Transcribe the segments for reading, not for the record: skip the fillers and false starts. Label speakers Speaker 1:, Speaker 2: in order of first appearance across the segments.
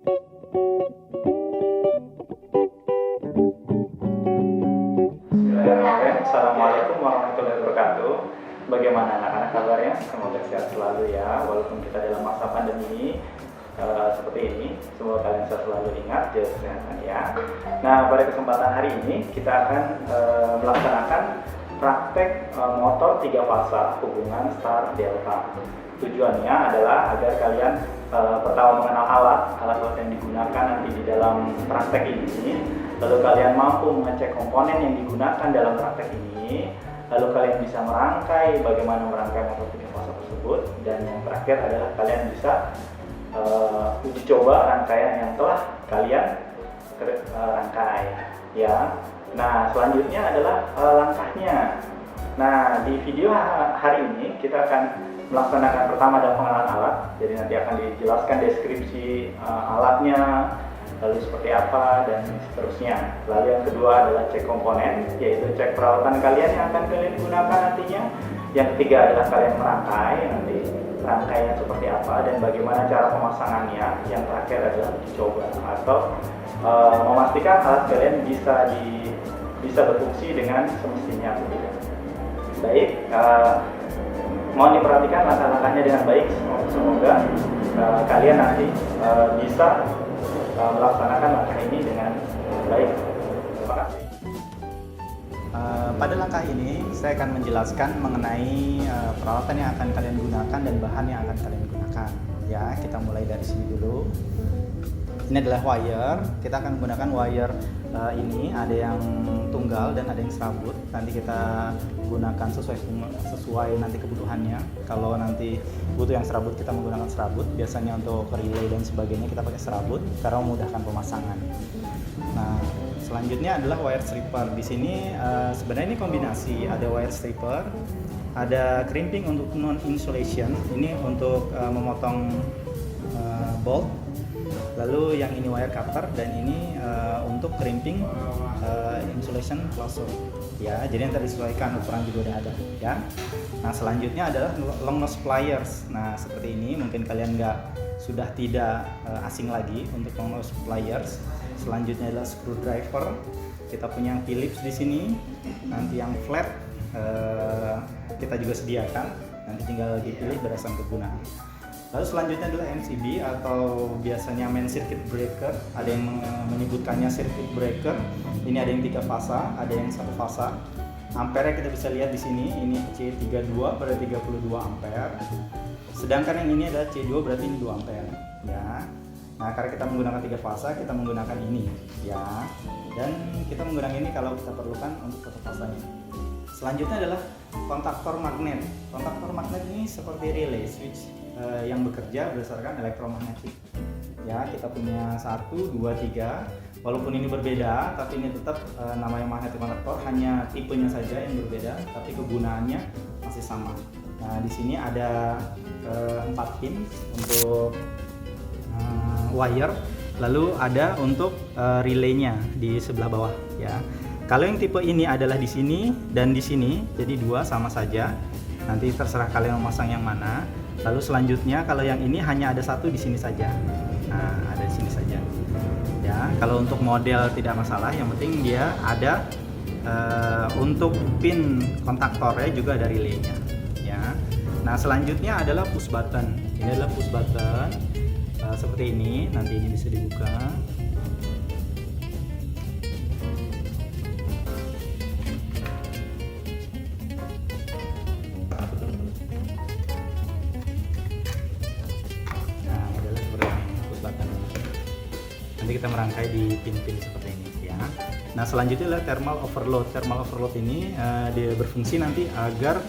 Speaker 1: Bismillahirrahmanirrahim. Assalamualaikum warahmatullahi wabarakatuh. Bagaimana anak-anak kabarnya? Semoga sehat selalu ya, walaupun kita dalam masa pandemi seperti ini. Semoga kalian selalu ingat jaga kesehatan ya. Nah, pada kesempatan hari ini kita akan melaksanakan praktek motor 3 fasa hubungan star delta. Tujuannya adalah agar kalian pertama mengenal alat-alat yang digunakan nanti di dalam praktek ini, lalu kalian mampu mengecek komponen yang digunakan dalam praktek ini, lalu kalian bisa merangkai bagaimana merangkai motor 3 fasa tersebut, dan yang terakhir adalah kalian bisa uji coba rangkaian yang telah kalian rangkai ya. Nah, selanjutnya adalah langkahnya. Nah, di video hari ini kita akan melaksanakan pertama adalah pengenalan alat. Jadi nanti akan dijelaskan deskripsi alatnya, lalu seperti apa dan seterusnya. Lalu yang kedua adalah cek komponen, yaitu cek peralatan kalian yang akan kalian gunakan nantinya. Yang ketiga adalah kalian merangkai, nanti rangkainya seperti apa dan bagaimana cara pemasangannya. Yang terakhir adalah dicoba atau memastikan alat kalian bisa berfungsi dengan semestinya atau tidak. Baik, mohon diperhatikan langkah-langkahnya dengan baik. Semoga kalian nanti bisa melaksanakan langkah ini dengan baik. Terima kasih.
Speaker 2: Pada langkah ini saya akan menjelaskan mengenai peralatan yang akan kalian gunakan dan bahan yang akan kalian gunakan. Ya, kita mulai dari sini dulu. Ini adalah wire. Kita akan menggunakan wire ini, ada yang tunggal dan ada yang serabut. Nanti kita gunakan sesuai nanti kebutuhannya. Kalau nanti butuh yang serabut, kita menggunakan serabut. Biasanya untuk relay dan sebagainya kita pakai serabut karena memudahkan pemasangan. Nah, selanjutnya adalah wire stripper. Di sini sebenarnya ini kombinasi, ada wire stripper, ada crimping untuk non insulation. Ini untuk memotong bolt. Lalu yang ini wire cutter dan ini untuk crimping insulation closure. Ya, jadi yang tersesuaikan ukuran juga udah ada ya. Nah, selanjutnya adalah long nose pliers. Nah, seperti ini mungkin kalian sudah tidak asing lagi untuk long nose pliers. Selanjutnya adalah screwdriver. Kita punya yang Phillips di sini. Nanti yang flat kita juga sediakan. Nanti tinggal dipilih berdasarkan kegunaan. Lalu selanjutnya adalah MCB atau biasanya main circuit breaker. Ada yang menyebutkannya circuit breaker. Ini ada yang 3 fasa, ada yang 1 fasa. Ampere kita bisa lihat di sini. Ini C32 berarti 32 ampere. Sedangkan yang ini adalah C2 berarti ini 2 ampere. Ya. Nah, karena kita menggunakan 3 fasa, kita menggunakan ini, ya. Dan kita menggunakan ini kalau kita perlukan untuk 1 fasanya. Selanjutnya adalah kontaktor magnet. Kontaktor magnet ini seperti relay switch yang bekerja berdasarkan elektromagnetik. Ya, kita punya 1, 2, 3. Walaupun ini berbeda, tapi ini tetap namanya magnetic kontaktor, hanya tipenya saja yang berbeda, tapi kegunaannya masih sama. Nah, di sini ada 4 pin untuk wire, lalu ada untuk relaynya di sebelah bawah. Ya, kalau yang tipe ini adalah di sini dan di sini, jadi 2 sama saja. Nanti terserah kalian memasang yang mana. Lalu selanjutnya kalau yang ini hanya ada 1 di sini saja. Nah, ada di sini saja. Ya, kalau untuk model tidak masalah, yang penting dia ada untuk pin kontaktornya juga ada relaynya. Ya. Nah, selanjutnya adalah push button. Ini adalah push button seperti ini. Nanti ini bisa dibuka. Nanti kita merangkai di pin-pin seperti ini ya. Nah, selanjutnya adalah thermal overload. Thermal overload ini dia berfungsi nanti agar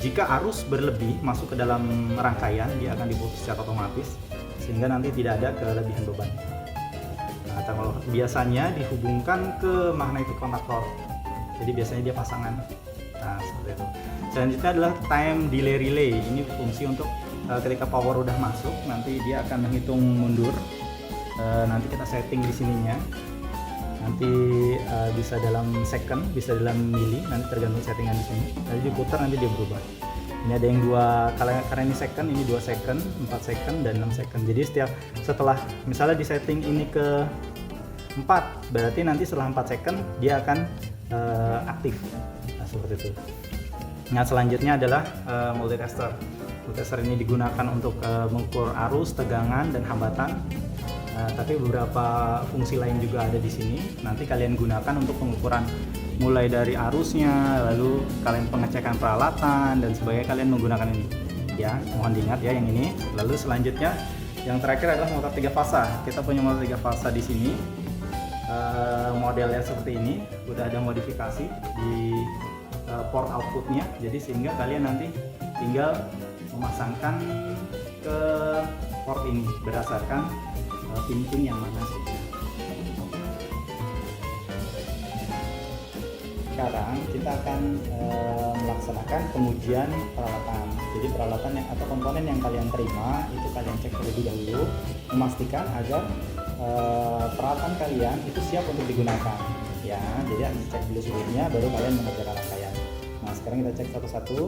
Speaker 2: jika arus berlebih masuk ke dalam rangkaian, dia akan diputus secara otomatis sehingga nanti tidak ada kelebihan beban. Nah, thermal biasanya dihubungkan ke magnetic kontaktor. Jadi biasanya dia pasangan. Nah, seperti itu. Selanjutnya adalah time delay relay. Ini fungsi untuk ketika power udah masuk, nanti dia akan menghitung mundur. Nanti kita setting di sininya. Nanti bisa dalam second, bisa dalam mili, nanti tergantung settingan di sini. Nanti diputar, nanti dia berubah. Ini ada yang 2, karena ini second, ini 2 second, 4 second, dan 6 second. Jadi setelah misalnya di setting ini ke 4, berarti nanti setelah 4 second dia akan aktif. Nah, seperti itu. Nah, selanjutnya adalah multitester. Multitester ini digunakan untuk mengukur arus, tegangan, dan hambatan. Tapi beberapa fungsi lain juga ada di sini. Nanti kalian gunakan untuk pengukuran mulai dari arusnya, lalu kalian pengecekan peralatan dan sebagainya, kalian menggunakan ini. Ya, mohon diingat ya yang ini. Lalu selanjutnya yang terakhir adalah motor 3 fasa. Kita punya motor 3 fasa di sini. Modelnya seperti ini, udah ada modifikasi di port outputnya. Jadi sehingga kalian nanti tinggal memasangkan ke port ini berdasarkan pin-pin yang mana saja. Sekarang kita akan melaksanakan pengujian peralatan. Jadi peralatan atau komponen yang kalian terima itu kalian cek terlebih dahulu, memastikan agar peralatan kalian itu siap untuk digunakan. Ya, jadi harus cek dulu sebelumnya, baru kalian mengerjakan rangkaian. Nah, sekarang kita cek satu-satu.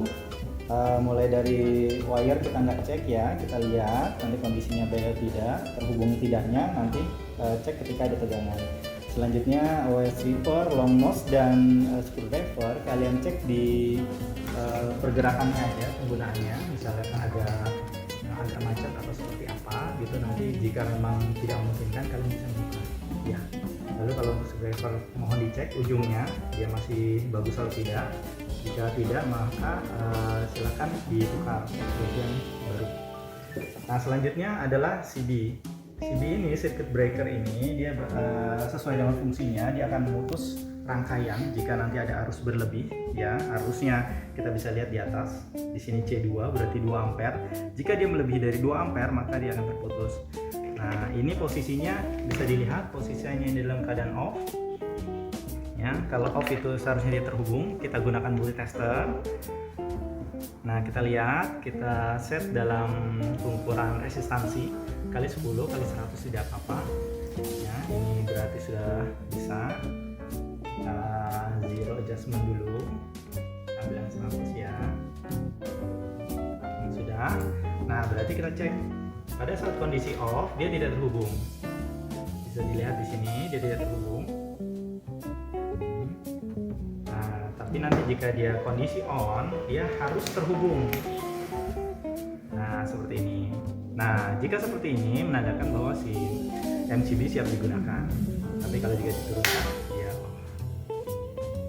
Speaker 2: Mulai dari wire kita nggak cek ya, kita lihat nanti kondisinya baik atau tidak, terhubung tidaknya nanti cek ketika ada tegangan. Selanjutnya OS sweeper, long nose, dan screwdriver kalian cek di pergerakannya aja, penggunaannya. Misalnya ada agak macet atau seperti apa gitu, nanti jika memang tidak memungkinkan kalian bisa buka ya. Lalu kalau untuk screwdriver mohon dicek ujungnya dia masih bagus atau tidak. Jika tidak maka silakan ditukar jadi yang baru. Nah, selanjutnya adalah CB. CB ini, circuit breaker ini, dia sesuai dengan fungsinya, dia akan memutus rangkaian jika nanti ada arus berlebih ya. Arusnya kita bisa lihat di atas, di sini C2 berarti 2 ampere. Jika dia melebihi dari 2 ampere maka dia akan terputus. Nah, ini posisinya bisa dilihat, posisinya ini dalam keadaan off ya. Kalau off itu seharusnya dia terhubung, kita gunakan multitester. Nah, kita lihat, kita set dalam pengukuran resistansi kali 10 kali 100 tidak apa-apa ya. Ini berarti sudah bisa. Zero adjustment dulu, ambil yang 100 ya. Ini sudah. Nah, berarti kita cek pada saat kondisi off dia tidak terhubung. Bisa dilihat di sini dia tidak terhubung. Tapi nanti jika dia kondisi on, dia harus terhubung. Nah, seperti ini. Nah, jika seperti ini menandakan bahwa si MCB siap digunakan. Tapi kalau jika diturunkan, ya off.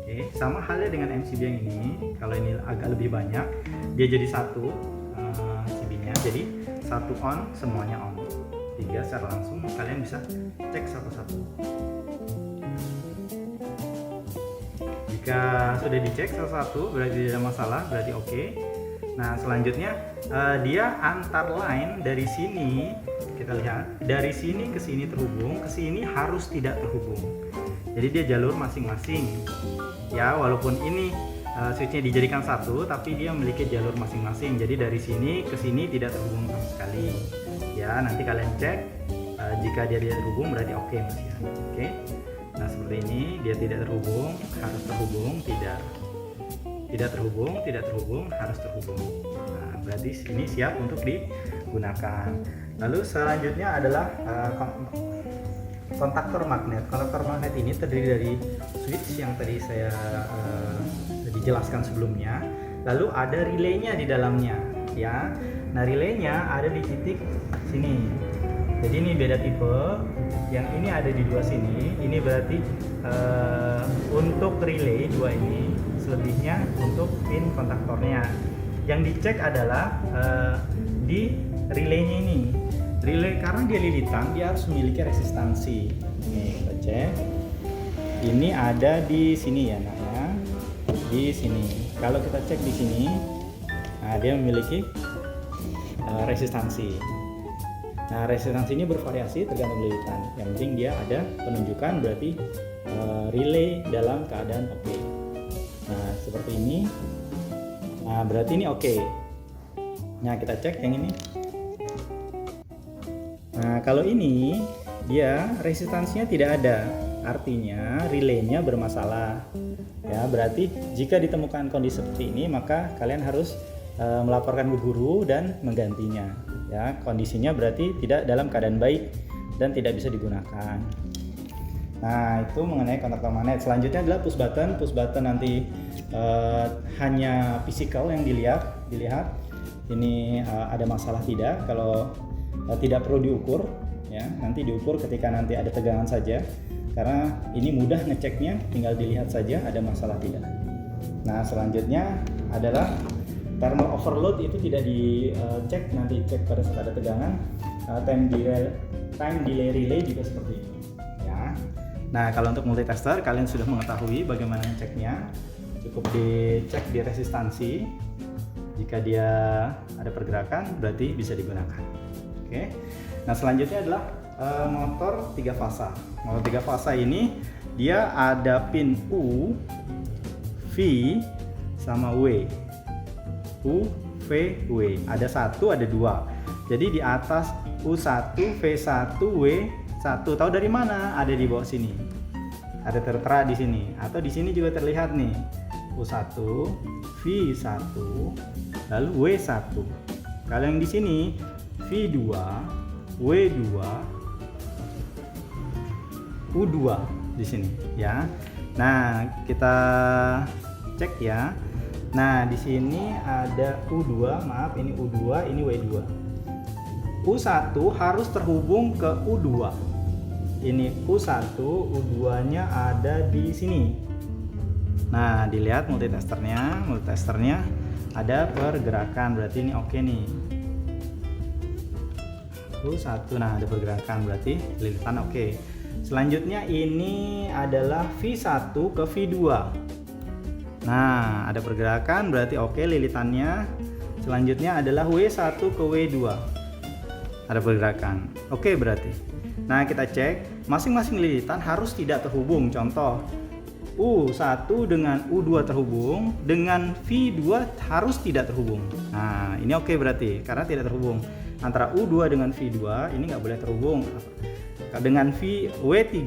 Speaker 2: Oke, sama halnya dengan MCB yang ini. Kalau ini agak lebih banyak, dia jadi satu CB-nya. Jadi satu on, semuanya on. 3 secara langsung. Kalian bisa cek satu-satu. Jika sudah dicek satu-satu berarti tidak ada masalah, berarti oke. Nah, selanjutnya dia antar line dari sini, kita lihat dari sini ke sini terhubung, ke sini harus tidak terhubung. Jadi dia jalur masing-masing ya, walaupun ini switchnya dijadikan satu tapi dia memiliki jalur masing-masing. Jadi dari sini ke sini tidak terhubung sama sekali ya. Nanti kalian cek jika dia tidak terhubung berarti oke mas ya. Oke. Nah, seperti ini dia tidak terhubung, harus terhubung, tidak terhubung, tidak terhubung, harus terhubung. Nah, berarti ini siap untuk digunakan. Lalu selanjutnya adalah kontaktor magnet. Kontaktor magnet ini terdiri dari switch yang tadi saya dijelaskan sebelumnya. Lalu ada relaynya di dalamnya ya. Nah, relaynya ada di titik sini. Jadi ini beda tipe, yang ini ada di 2 sini. Ini berarti untuk relay 2 ini, selebihnya untuk pin kontaktornya. Yang dicek adalah di relaynya ini. Relay karena dia lilitan, dia harus memiliki resistansi. Nih kita cek. Ini ada di sini ya, nah ya. Di sini. Kalau kita cek di sini, nah dia memiliki resistansi. Nah, resistansinya bervariasi tergantung lilitan. Yang penting dia ada penunjukan berarti relay dalam keadaan oke. Nah, seperti ini. Nah, berarti ini oke. Nah, kita cek yang ini. Nah, kalau ini dia resistansinya tidak ada. Artinya relaynya bermasalah. Ya, berarti jika ditemukan kondisi seperti ini, maka kalian harus melaporkan ke guru dan menggantinya. Ya, kondisinya berarti tidak dalam keadaan baik dan tidak bisa digunakan. Nah, itu mengenai kontaktor magnet. Selanjutnya adalah push button. Push button nanti hanya physical yang dilihat. Ini ada masalah tidak? Kalau tidak perlu diukur, ya. Nanti diukur ketika nanti ada tegangan saja. Karena ini mudah ngeceknya, tinggal dilihat saja ada masalah tidak. Nah, selanjutnya adalah thermal overload, itu tidak dicek, nanti cek pada saat ada tegangan. Time delay relay juga seperti itu, ya. Nah, kalau untuk multitester kalian sudah mengetahui bagaimana ngeceknya. Cukup dicek di resistansi. Jika dia ada pergerakan berarti bisa digunakan. Oke. Nah, selanjutnya adalah motor 3 fasa. Motor 3 fasa ini dia ada pin U, V, sama W. U, V, W. Ada 1, ada 2. Jadi di atas U1, V1, W1. Tahu dari mana? Ada di bawah sini. Ada tertera di sini atau di sini juga terlihat nih. U1, V1, lalu W1. Kalau yang di sini V2, W2, U2 di sini, ya. Nah, kita cek ya. Nah, di sini ada U2, maaf ini U2, ini W2. U1 harus terhubung ke U2. Ini U1, U2-nya ada di sini. Nah, dilihat multitesternya ada pergerakan, berarti ini oke nih. U1, nah ada pergerakan, berarti lilitan oke. Selanjutnya ini adalah V1 ke V2. Nah, ada pergerakan, berarti oke lilitannya. Selanjutnya adalah W1 ke W2. Ada pergerakan. Oke berarti. Nah, kita cek masing-masing lilitan harus tidak terhubung. Contoh, U1 dengan U2 terhubung, dengan V2 harus tidak terhubung. Nah, ini oke berarti karena tidak terhubung. Antara U2 dengan V2 ini nggak boleh terhubung. Dengan W3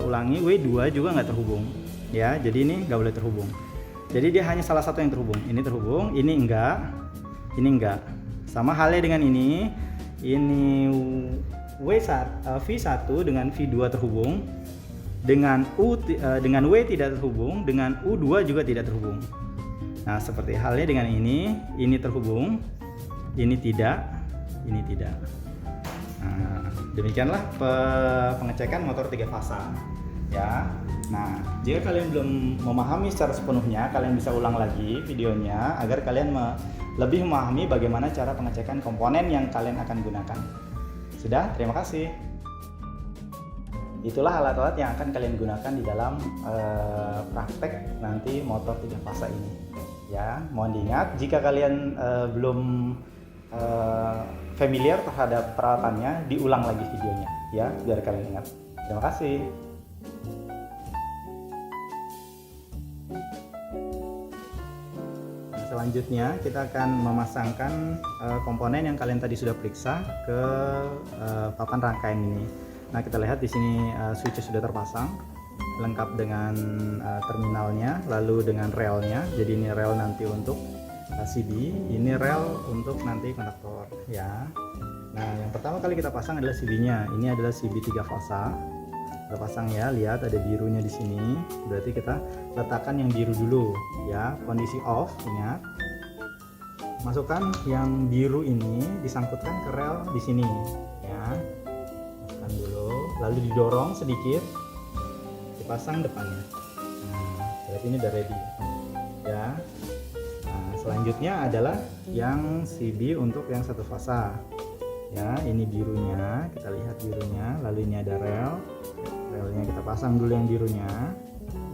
Speaker 2: ulangi W2 juga nggak terhubung. Ya, jadi ini nggak boleh terhubung. Jadi dia hanya salah satu yang terhubung. Ini terhubung, ini enggak, ini enggak. Sama halnya dengan ini V1 dengan V2 terhubung, dengan W tidak terhubung, dengan U2 juga tidak terhubung. Nah, seperti halnya dengan ini terhubung, ini tidak, ini tidak. Nah, demikianlah pengecekan motor 3 fasa, ya. Nah, jika kalian belum memahami secara sepenuhnya, kalian bisa ulang lagi videonya agar kalian lebih memahami bagaimana cara pengecekan komponen yang kalian akan gunakan. Sudah, terima kasih. Itulah alat-alat yang akan kalian gunakan di dalam praktek nanti motor 3 fasa ini. Ya, mohon diingat jika kalian belum familiar terhadap peralatannya, diulang lagi videonya ya, biar kalian ingat. Terima kasih. Selanjutnya kita akan memasangkan komponen yang kalian tadi sudah periksa ke papan rangkaian ini. Nah, kita lihat di sini switch sudah terpasang lengkap dengan terminalnya, lalu dengan relnya. Jadi ini rel nanti untuk CB, ini rel untuk nanti kontaktor ya. Nah, yang pertama kali kita pasang adalah CB-nya. Ini adalah CB 3 fasa. Kita pasang ya, lihat ada birunya di sini. Berarti kita letakkan yang biru dulu ya. Kondisi off, ingat. Masukkan yang biru ini, disangkutkan ke rel di sini ya. Masukkan dulu, lalu didorong sedikit, dipasang depannya. Nah, berarti ini udah ready ya. Nah, selanjutnya adalah yang CB untuk yang 1 fasa ya. Ini birunya, kita lihat birunya, lalu ini ada relnya kita pasang dulu yang birunya,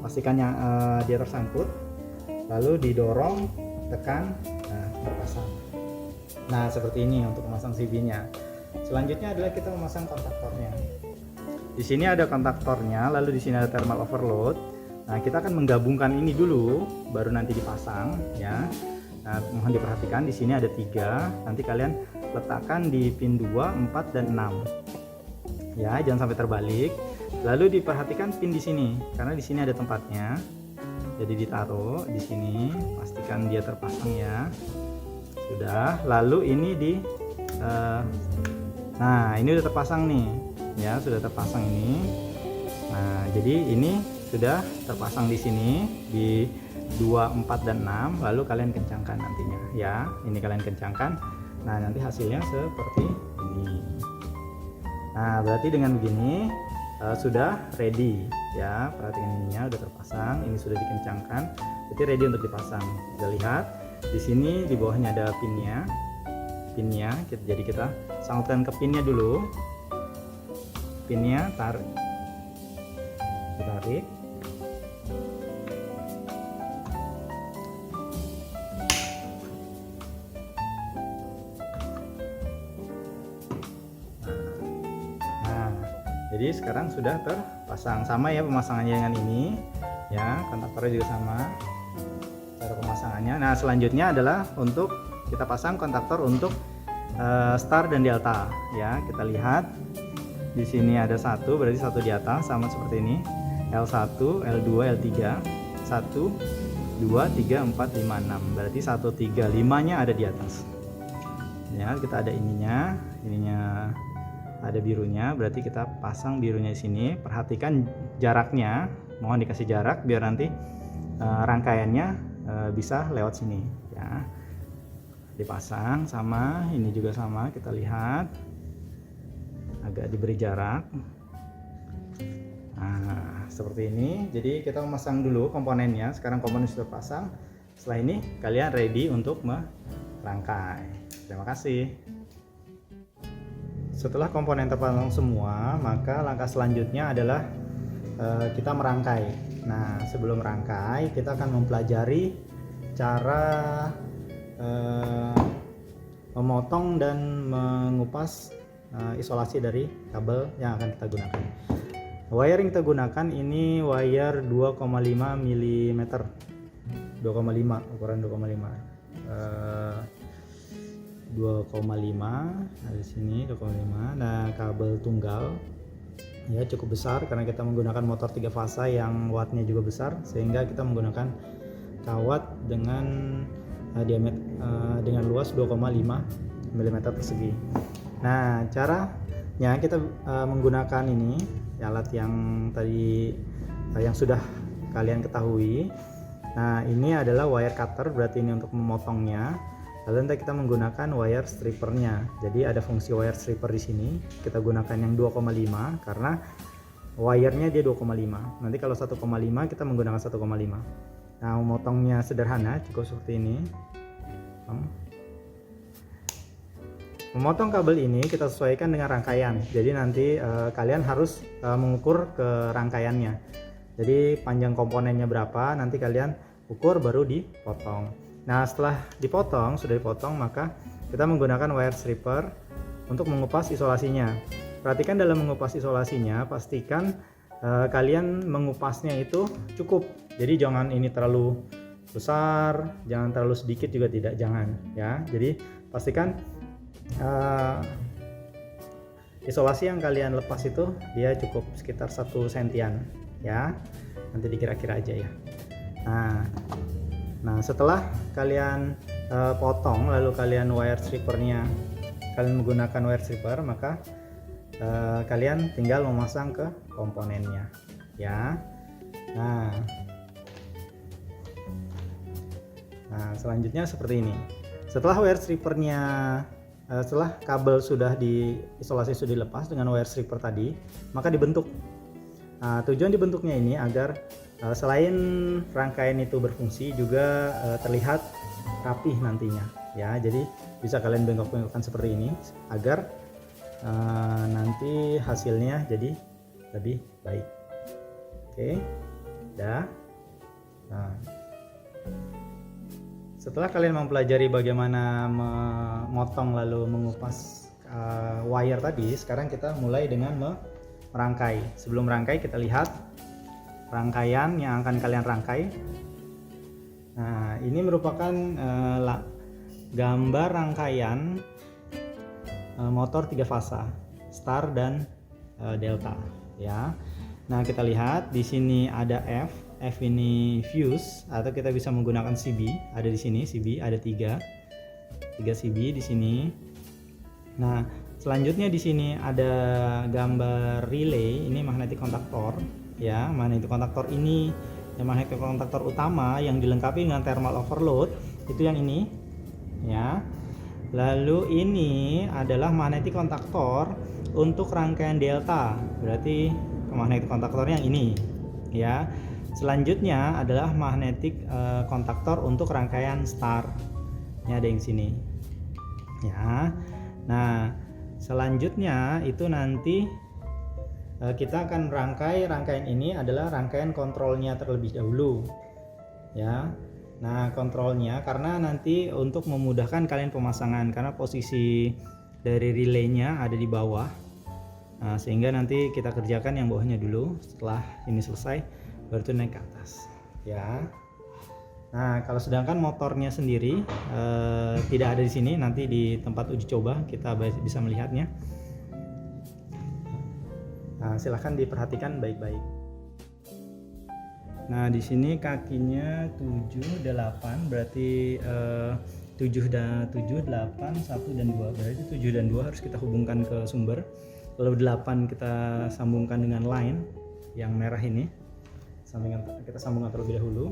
Speaker 2: pastikan yang dia tersangkut, lalu didorong, tekan, nah terpasang. Nah, seperti ini untuk memasang CB-nya. Selanjutnya adalah kita memasang kontaktornya. Di sini ada kontaktornya, lalu di sini ada thermal overload. Nah, kita akan menggabungkan ini dulu, baru nanti dipasang ya. Nah, mohon diperhatikan di sini ada 3. Nanti kalian letakkan di pin 2, 4, dan 6. Ya, jangan sampai terbalik. Lalu diperhatikan pin di sini, karena di sini ada tempatnya. Jadi ditaruh di sini, pastikan dia terpasang ya. Sudah. Lalu ini nah ini udah terpasang nih, ya sudah terpasang ini. Nah jadi ini sudah terpasang di sini di 2, 4 dan 6. Lalu kalian kencangkan nantinya, ya. Ini kalian kencangkan. Nah nanti hasilnya seperti ini. Nah berarti dengan begini sudah ready, ya. Perhatikan ininya udah terpasang, ini sudah dikencangkan, jadi ready untuk dipasang. Kita lihat di sini di bawahnya ada pinnya. Jadi kita sangkutkan ke pinnya dulu. Pinnya ditarik. Jadi sekarang sudah terpasang, sama ya pemasangannya dengan ini, ya, kontaktornya juga sama cara pemasangannya. Nah selanjutnya adalah untuk kita pasang kontaktor untuk star dan delta, ya. Kita lihat di sini ada satu, berarti satu di atas sama seperti ini, L1, L2, L3, 1, 2, 3, 4, 5, 6, berarti 1, 3, 5-nya ada di atas. Ya kita ada ininya ada birunya, berarti kita pasang birunya di sini. Perhatikan jaraknya, mohon dikasih jarak biar nanti rangkaiannya bisa lewat sini, ya. Dipasang sama, ini juga sama, kita lihat agak diberi jarak. Nah seperti ini. Jadi kita memasang dulu komponennya. Sekarang komponen sudah pasang. Setelah ini kalian ready untuk merangkai. Terima kasih. Setelah komponen terpasang semua, maka langkah selanjutnya adalah kita merangkai. Nah, sebelum merangkai, kita akan mempelajari cara memotong dan mengupas isolasi dari kabel yang akan kita gunakan. Wire yang kita gunakan ini wire 2,5 mm. 2,5, ukuran 2,5 di sini 2,5. Nah kabel tunggal ya cukup besar karena kita menggunakan motor 3 fasa yang wattnya juga besar, sehingga kita menggunakan kawat dengan diameter dengan luas 2,5 mm persegi. Nah caranya kita menggunakan ini alat yang tadi yang sudah kalian ketahui. Nah ini adalah wire cutter, berarti ini untuk memotongnya. Lalu nanti kita menggunakan wire strippernya. Jadi ada fungsi wire stripper di sini. Kita gunakan yang 2,5 karena wirenya dia 2,5. Nanti kalau 1,5 kita menggunakan 1,5. Nah, memotongnya sederhana, cukup seperti ini. Memotong kabel ini kita sesuaikan dengan rangkaian. Jadi nanti kalian harus mengukur ke rangkaiannya. Jadi panjang komponennya berapa, nanti kalian ukur baru dipotong. Nah setelah sudah dipotong, maka kita menggunakan wire stripper untuk mengupas isolasinya. Perhatikan dalam mengupas isolasinya, pastikan kalian mengupasnya itu cukup. Jadi jangan ini terlalu besar, jangan terlalu sedikit juga tidak, jangan ya. Jadi pastikan isolasi yang kalian lepas itu dia cukup sekitar 1 sentian ya. Nanti dikira-kira aja ya. Nah setelah kalian potong, lalu kalian wire strippernya, kalian menggunakan wire stripper, maka kalian tinggal memasang ke komponennya ya. Nah selanjutnya seperti ini. Setelah wire strippernya, setelah kabel sudah diisolasi, sudah dilepas dengan wire stripper tadi, maka dibentuk. Tujuan dibentuknya ini agar selain rangkaian itu berfungsi, juga terlihat rapih nantinya ya. Jadi bisa kalian bengkok-bengkokkan seperti ini agar nanti hasilnya jadi lebih baik. Oke, dah. Nah, setelah kalian mempelajari bagaimana memotong lalu mengupas wire tadi, sekarang kita mulai dengan merangkai. Sebelum merangkai, kita lihat rangkaian yang akan kalian rangkai. Nah, ini merupakan gambar rangkaian motor 3 fasa, star dan delta ya. Nah, kita lihat di sini ada F ini fuse, atau kita bisa menggunakan CB. Ada di sini CB ada 3. 3 CB di sini. Nah, selanjutnya di sini ada gambar relay, ini magnetic kontaktor ya. Magnetic kontaktor ini yang magnetic kontaktor utama yang dilengkapi dengan thermal overload, itu yang ini ya. Lalu ini adalah magnetic kontaktor untuk rangkaian delta, berarti magnetic kontaktor yang ini ya. Selanjutnya adalah magnetic kontaktor untuk rangkaian star, ini ada yang sini ya. Nah, selanjutnya itu nanti kita akan rangkaian ini adalah rangkaian kontrolnya terlebih dahulu ya. Nah, kontrolnya karena nanti untuk memudahkan kalian pemasangan, karena posisi dari relaynya ada di bawah. Nah, sehingga nanti kita kerjakan yang bawahnya dulu, setelah ini selesai baru itu naik ke atas ya. Nah, kalau sedangkan motornya sendiri tidak ada di sini, nanti di tempat uji coba kita bisa melihatnya. Nah, silahkan diperhatikan baik-baik. Nah, di sini kakinya 7, 8, berarti 7, 8, 1 dan 2. Berarti 7 dan 2 harus kita hubungkan ke sumber. Lalu 8 kita sambungkan dengan line yang merah ini. Kita sambungkan terlebih dahulu.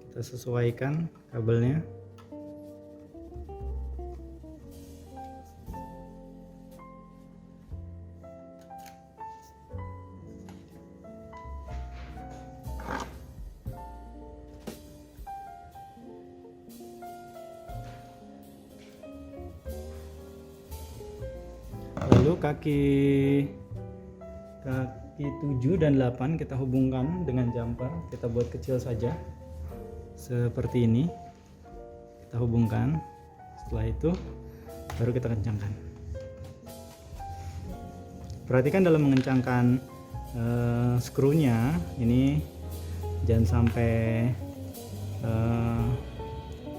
Speaker 2: Kita sesuaikan kabelnya. Lalu kaki 7 dan 8 kita hubungkan dengan jumper. Kita buat kecil saja seperti ini, kita hubungkan. Setelah itu baru kita kencangkan. Perhatikan dalam mengencangkan skrunya ini jangan sampai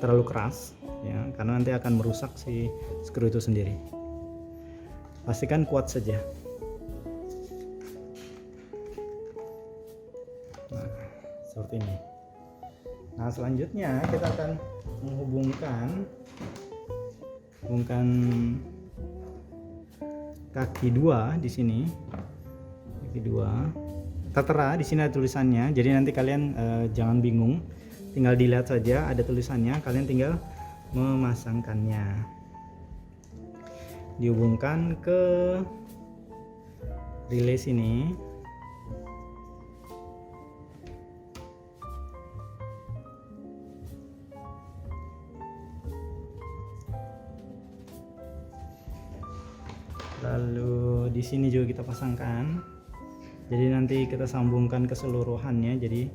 Speaker 2: terlalu keras ya, karena nanti akan merusak si skru itu sendiri. Pastikan kuat saja. Nah, seperti ini. Nah, selanjutnya kita akan menghubungkan kaki 2 di sini. Kaki 2. Tertera di sini ada tulisannya. Jadi nanti kalian jangan bingung. Tinggal dilihat saja ada tulisannya, kalian tinggal memasangkannya. Dihubungkan ke relay sini. Lalu di sini juga kita pasangkan. Jadi nanti kita sambungkan keseluruhannya, jadi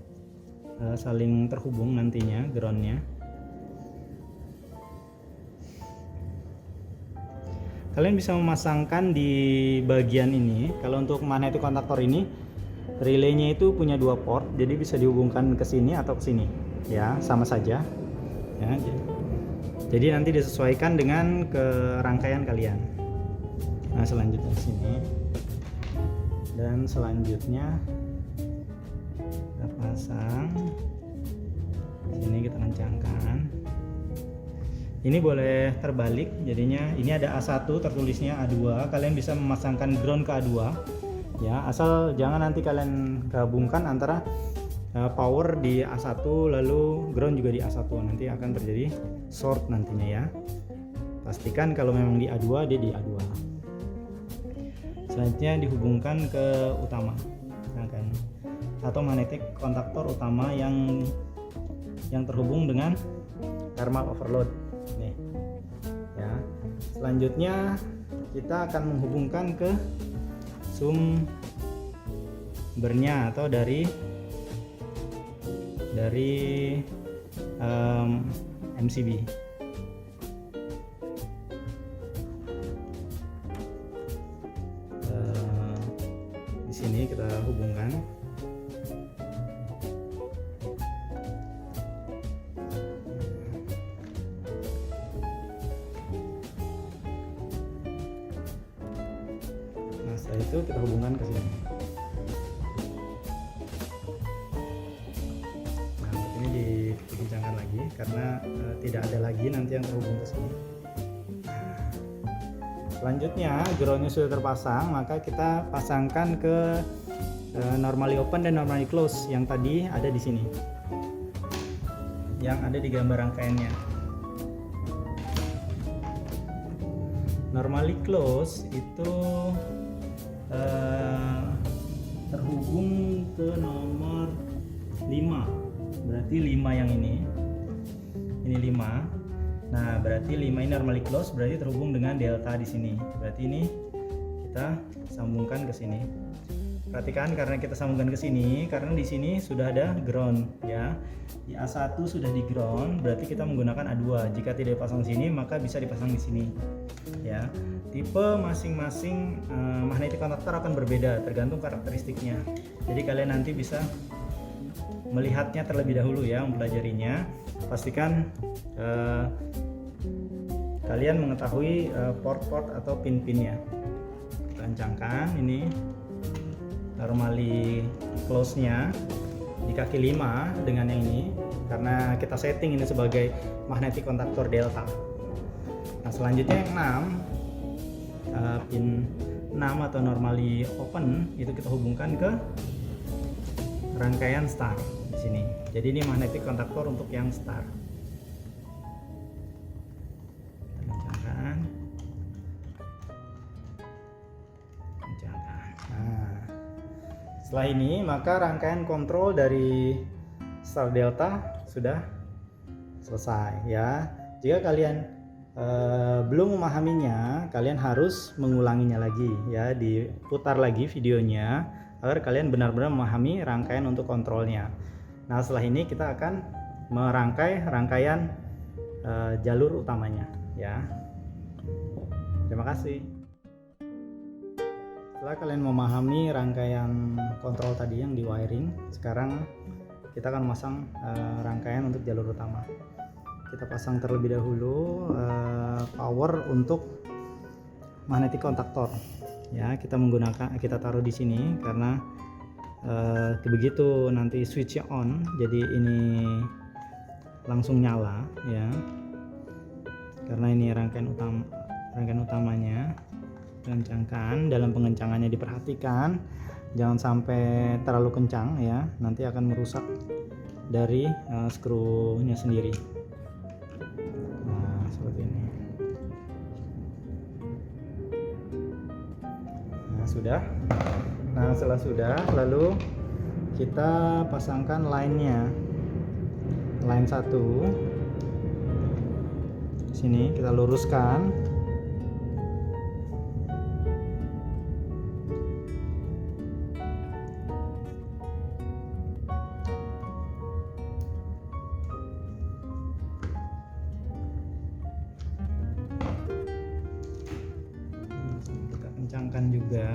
Speaker 2: saling terhubung nantinya groundnya. Kalian bisa memasangkan di bagian ini. Kalau untuk magnetic kontaktor ini, relaynya itu punya 2 port, jadi bisa dihubungkan ke sini atau ke sini. Ya, sama saja. Ya, jadi nanti disesuaikan dengan kerangkaian kalian. Nah, selanjutnya di sini. Dan selanjutnya kita pasang. Sini kita kencangkan. Ini boleh terbalik, jadinya ini ada A1 tertulisnya A2. Kalian bisa memasangkan ground ke A2 ya, asal jangan nanti kalian gabungkan antara power di A1 lalu ground juga di A1, nanti akan terjadi short nantinya ya. Pastikan kalau memang di A2 dia di A2. Selanjutnya dihubungkan ke utama atau magnetic kontaktor utama yang terhubung dengan thermal overload nih ya. Selanjutnya kita akan menghubungkan ke sumbernya atau dari MCB. Di sini kita hubungkan. Setelah itu kita hubungkan ke sini. Nah, ini dikencangkan lagi karena tidak ada lagi nanti yang terhubung ke sini. Selanjutnya groundnya sudah terpasang, maka kita pasangkan ke normally open dan normally close yang tadi ada di sini, yang ada di gambar rangkaiannya. Normally close itu terhubung ke nomor 5, berarti 5 yang ini 5. Nah, berarti 5 ini normally close, berarti terhubung dengan delta di sini. Berarti ini kita sambungkan ke sini. Perhatikan karena kita sambungkan ke sini, karena di sini sudah ada ground ya. Di A1 sudah di ground, berarti kita menggunakan A2. Jika tidak dipasang sini, maka bisa dipasang di sini. Ya. Tipe masing-masing magnetic contactor akan berbeda tergantung karakteristiknya. Jadi kalian nanti bisa melihatnya terlebih dahulu ya, mempelajarinya. Pastikan kalian mengetahui port-port atau pin-pinnya. Kencangkan ini normally close-nya di kaki 5 dengan yang ini, karena kita setting ini sebagai magnetic contactor delta. Nah, selanjutnya yang 6 pin 6 atau normally open itu kita hubungkan ke rangkaian star di sini. Jadi ini magnetic contactor untuk yang star. Kencangkan. Nah, setelah ini maka rangkaian kontrol dari star delta sudah selesai ya. Jika kalian belum memahaminya, kalian harus mengulanginya lagi ya, diputar lagi videonya agar kalian benar-benar memahami rangkaian untuk kontrolnya. Nah, setelah ini kita akan merangkai rangkaian jalur utamanya ya. Terima kasih. Setelah kalian memahami rangkaian kontrol tadi yang di wiring, sekarang kita akan memasang rangkaian untuk jalur utama. Kita pasang terlebih dahulu power untuk magnetic contactor ya. Kita taruh di sini karena begitu nanti switch on, jadi ini langsung nyala ya, karena ini rangkaian utamanya. Kencangkan, dalam pengencangannya diperhatikan jangan sampai terlalu kencang ya, nanti akan merusak dari skrunya sendiri. Nah, seperti ini. Nah, sudah. Nah, setelah sudah, lalu kita pasangkan line-nya. Line 1 sini kita luruskan. Kencangkan juga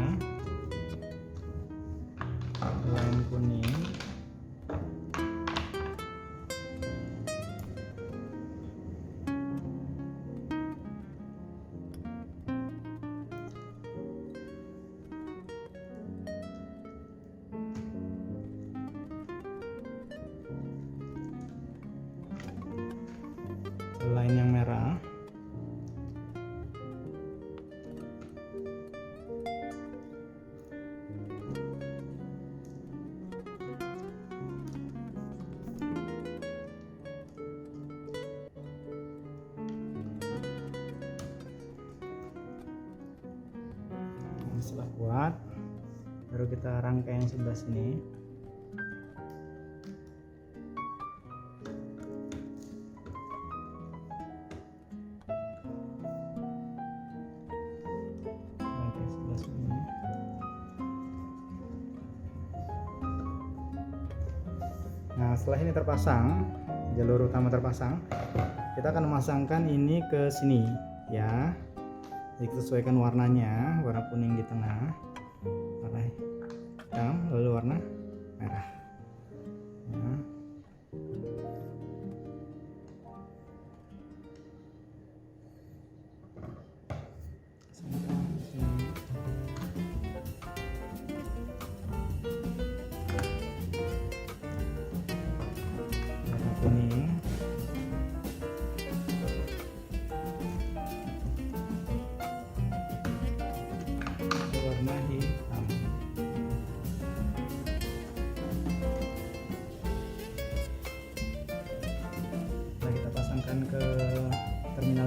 Speaker 2: line kuning. Line yang merah. Setelah kuat, baru kita rangkai yang sebelah sini. Rangkai sebelah sini. Nah, setelah ini terpasang, jalur utama terpasang, kita akan memasangkan ini ke sini ya. Jadi kita sesuaikan warnanya, warna kuning di tengah, warna hitam, lalu warna merah ya.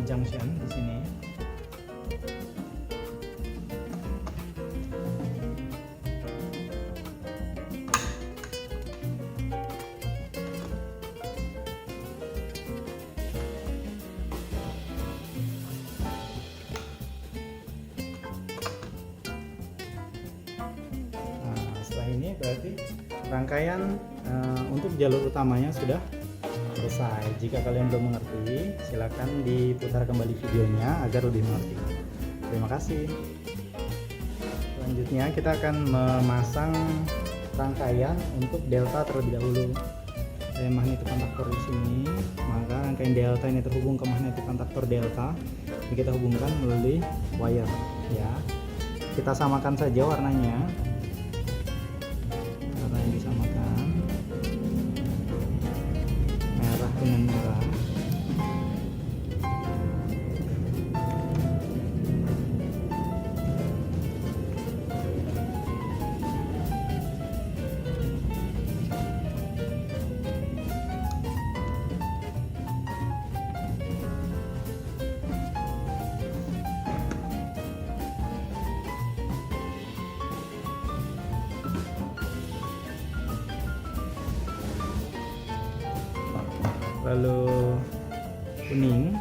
Speaker 2: junction di sini. Nah, setelah ini berarti rangkaian untuk jalur utamanya sudah selesai. Jika kalian belum mengerti, silakan diputar kembali videonya agar lebih mengerti. Terima kasih. Selanjutnya kita akan memasang rangkaian untuk delta terlebih dahulu. Ada magnetic kontaktor di sini, maka rangkaian delta ini terhubung ke magnetic kontaktor delta. Jadi kita hubungkan melalui wire, ya. Kita samakan saja warnanya. Warna yang disamakan merah dengan merah. Lalu kuning,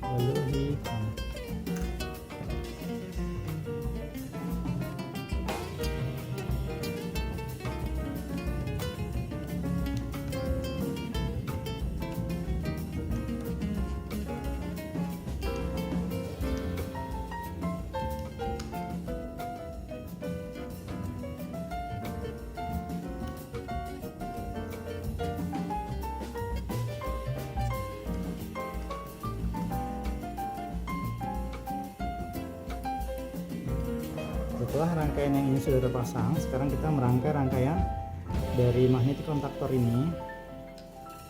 Speaker 2: lalu hitam. Setelah rangkaian yang ini sudah terpasang, sekarang kita merangkai rangkaian dari magnetic kontaktor ini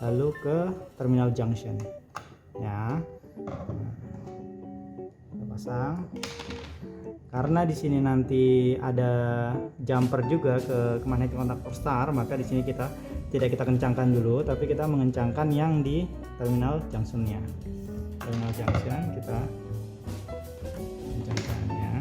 Speaker 2: lalu ke terminal junction, ya. Kita pasang. Karena di sini nanti ada jumper juga ke magnetic kontaktor star, maka di sini kita tidak kita kencangkan dulu, tapi kita mengencangkan yang di terminal junctionnya. Terminal junction kita kencangkannya.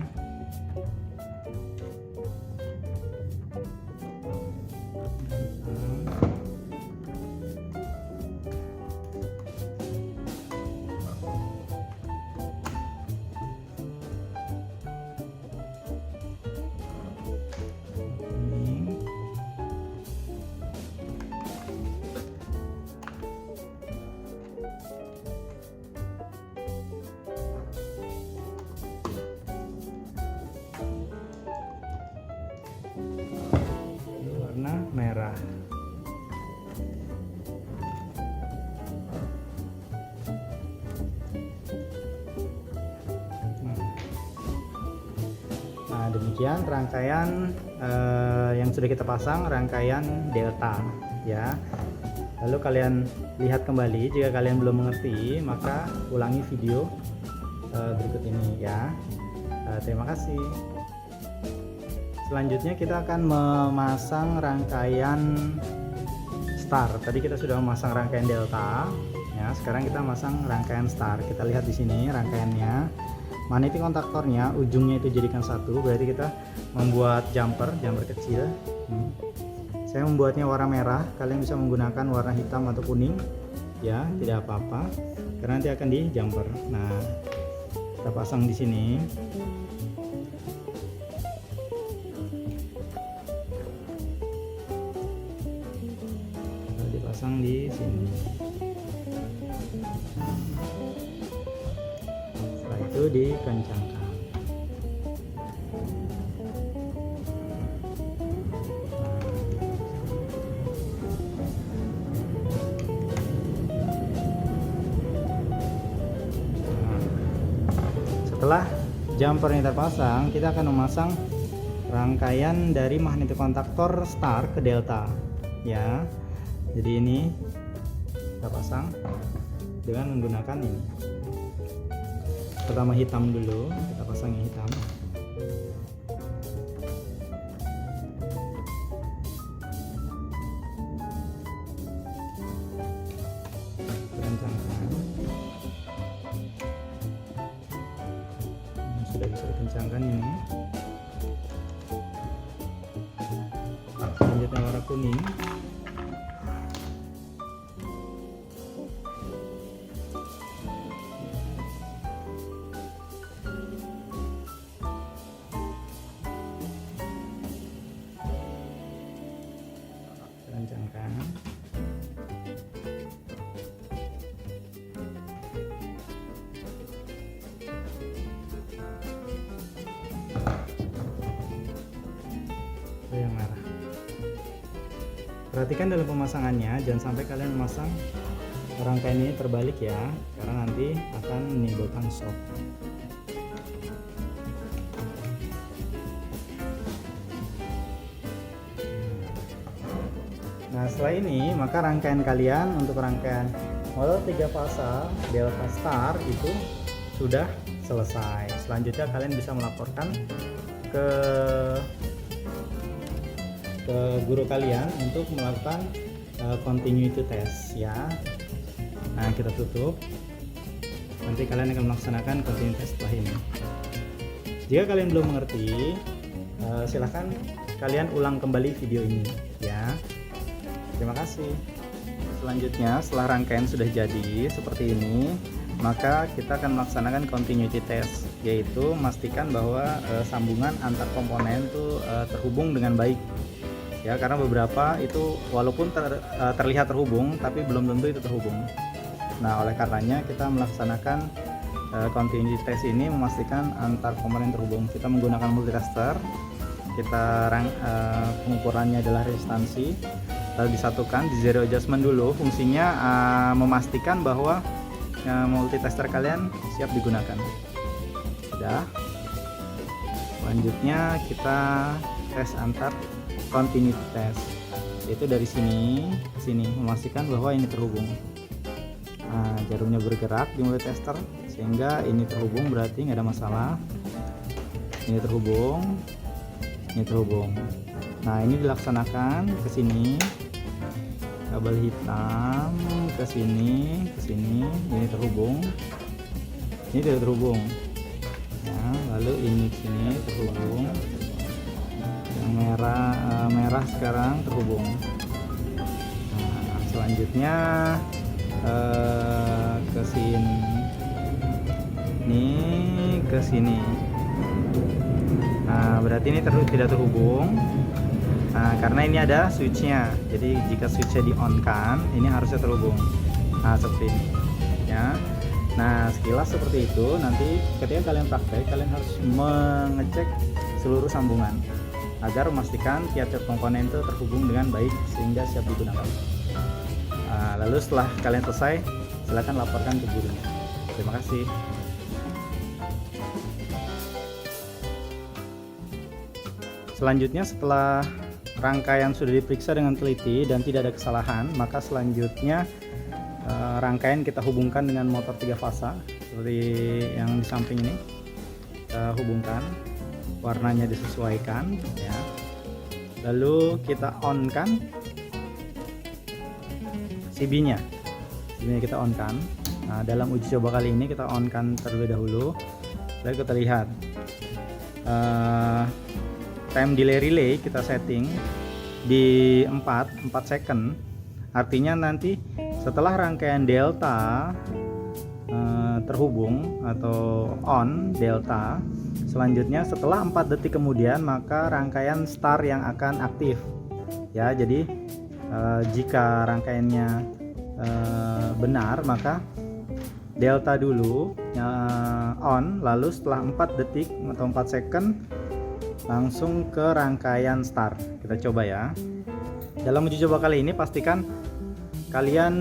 Speaker 2: Warna merah. Nah, demikian rangkaian yang sudah kita pasang, rangkaian delta, ya. Lalu kalian lihat kembali, jika kalian belum mengerti maka ulangi video berikut ini, ya. Terima kasih. Selanjutnya kita akan memasang rangkaian star. Tadi kita sudah memasang rangkaian delta, ya. Sekarang kita masang rangkaian star. Kita lihat di sini rangkaiannya. Magnetic kontaktornya ujungnya itu jadikan satu, berarti kita membuat jumper kecil. Saya membuatnya warna merah. Kalian bisa menggunakan warna hitam atau kuning, ya, tidak apa-apa. Karena nanti akan di jumper. Nah, kita pasang di sini. Dipasang di sini. Setelah itu dikencangkan. Setelah jumper ini terpasang, kita akan memasang rangkaian dari magnetic kontaktor star ke delta, ya. Jadi ini kita pasang. dengan menggunakan ini. Pertama hitam dulu, kita pasang yang hitam. Kencangkan. Sudah bisa dikencangkan ini. Selanjutnya warna kuning. Kencangkan. Yang merah. Perhatikan dalam pemasangannya, jangan sampai kalian memasang rangkaian ini terbalik ya, karena nanti akan menimbulkan shock. Nah, setelah ini maka rangkaian kalian untuk rangkaian model 3 fasa Delta Star itu sudah selesai. Selanjutnya kalian bisa melaporkan ke guru kalian untuk melakukan continuity test ya. Nah, kita tutup. Nanti kalian akan melaksanakan continuity test setelah ini. Jika kalian belum mengerti, silahkan kalian ulang kembali video ini ya. Terima kasih. Selanjutnya, setelah rangkaian sudah jadi seperti ini, maka kita akan melaksanakan continuity test, yaitu memastikan bahwa sambungan antar komponen itu terhubung dengan baik. Ya, karena beberapa itu walaupun terlihat terhubung, tapi belum tentu itu terhubung. Nah, oleh karenanya kita melaksanakan continuity test ini memastikan antar komponen terhubung. Kita menggunakan multitester. Kita pengukurannya adalah resistansi. Lalu disatukan di zero adjustment dulu, fungsinya memastikan bahwa multitester kalian siap digunakan. Sudah. Selanjutnya kita tes antar continuity test, yaitu dari sini ke sini, memastikan bahwa ini terhubung. Nah, jarumnya bergerak di multitester sehingga ini terhubung, berarti nggak ada masalah. Ini terhubung, ini terhubung. Nah, ini dilaksanakan ke sini, kabel hitam ke sini, ini terhubung, ini tidak terhubung. Ya, lalu ini ke sini terhubung, yang merah sekarang terhubung. Nah, selanjutnya ke sini, ini ke sini. Nah, berarti ini tidak terhubung. Nah, karena ini ada switchnya, jadi jika switchnya di on kan, ini harusnya terhubung. Nah, seperti ini ya. Nah, sekilas seperti itu. Nanti ketika kalian praktek, kalian harus mengecek seluruh sambungan agar memastikan tiap-tiap komponen itu terhubung dengan baik sehingga siap digunakan. Nah, lalu setelah kalian selesai, silakan laporkan ke gurunya. Terima kasih. Selanjutnya, setelah rangkaian sudah diperiksa dengan teliti dan tidak ada kesalahan, maka selanjutnya rangkaian kita hubungkan dengan motor 3 fasa seperti yang di samping ini. Kita hubungkan, warnanya disesuaikan ya. Lalu kita on kan CB-nya kita on kan. Nah, dalam uji coba kali ini kita on kan terlebih dahulu. Lalu kita lihat time delay relay kita setting di 4 second. Artinya nanti setelah rangkaian delta terhubung atau on delta, selanjutnya setelah 4 detik kemudian maka rangkaian star yang akan aktif ya. Jadi jika rangkaiannya benar, maka delta dulu on, lalu setelah 4 detik atau 4 second langsung ke rangkaian star. Kita coba ya. Dalam uji coba kali ini pastikan kalian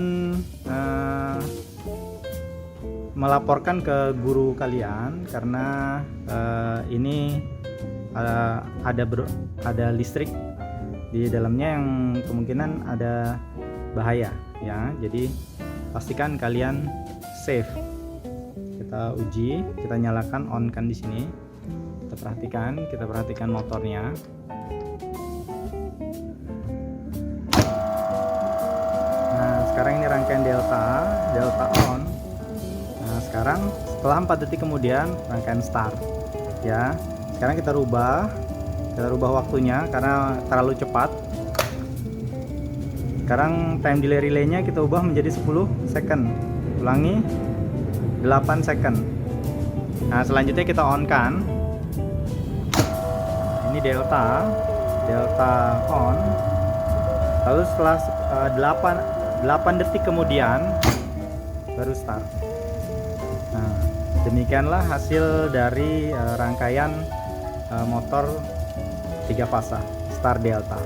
Speaker 2: melaporkan ke guru kalian, karena ini ada listrik di dalamnya yang kemungkinan ada bahaya ya. Jadi pastikan kalian safe. Kita uji, kita nyalakan, on kan di sini. Kita perhatikan motornya. Nah, sekarang ini rangkaian delta on. Nah, sekarang setelah 4 detik kemudian rangkaian start. Ya. Sekarang kita rubah waktunya karena terlalu cepat. Sekarang time delay relay-nya kita ubah menjadi 10 second. Ulangi, 8 second. Nah, selanjutnya kita on kan. Ini delta on. Lalu setelah 8 detik kemudian baru start. Nah, demikianlah hasil dari rangkaian motor 3 fasa Star Delta.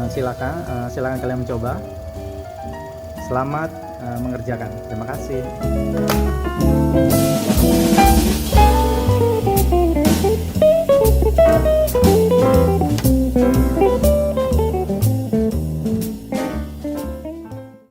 Speaker 2: Silakan kalian mencoba. Selamat mengerjakan. Terima kasih.